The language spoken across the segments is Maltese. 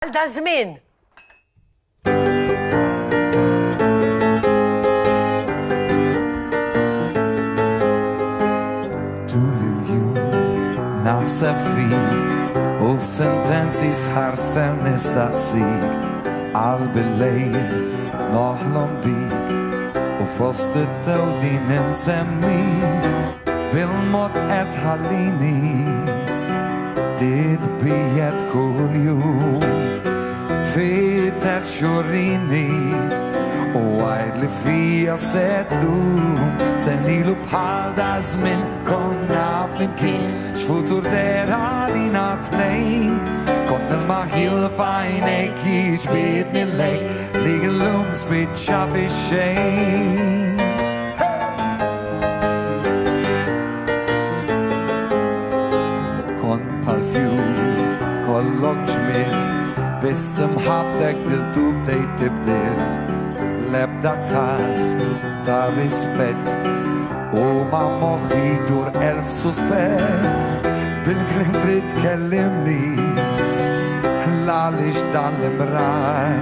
Da żmien. Tul il-jum naħseb fik u f'sentenzi sħarsem nistaqsik qalbi l-lejl noħlom bik u fost id-dewdin insemmik bil-mod qed ħallini titbiet kull jum fitet xurini u għajd li fija setlum senilu bħal da żmien konna flimkien x'futur dera li natnejn konna l-maħil f'għajnejk jiġbidni lejk li l-lum spiċċa fix-xejn. Kollok ġmien biss imħabtek dil-tu bdejt tibdil l-ebda każ ta' rispett u ma' moħħi dur elf suspett bil-krim trid tkellimni l-għaliex dan l-imrar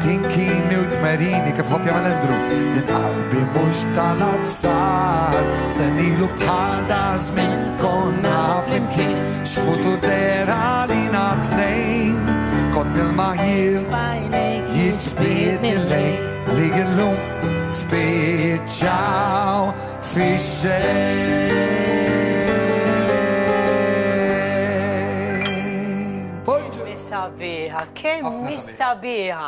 tinkini u tmerini kif ħobja mal-endru din qalbi mhux tal-azzar senilu bħal da żmien konna flimkien x'futur dera li natnejn kont il-maħjir jiġbidni lejk li llum spiċċaw fix-xejn. Kemm sabiħa, kemm sabiħa.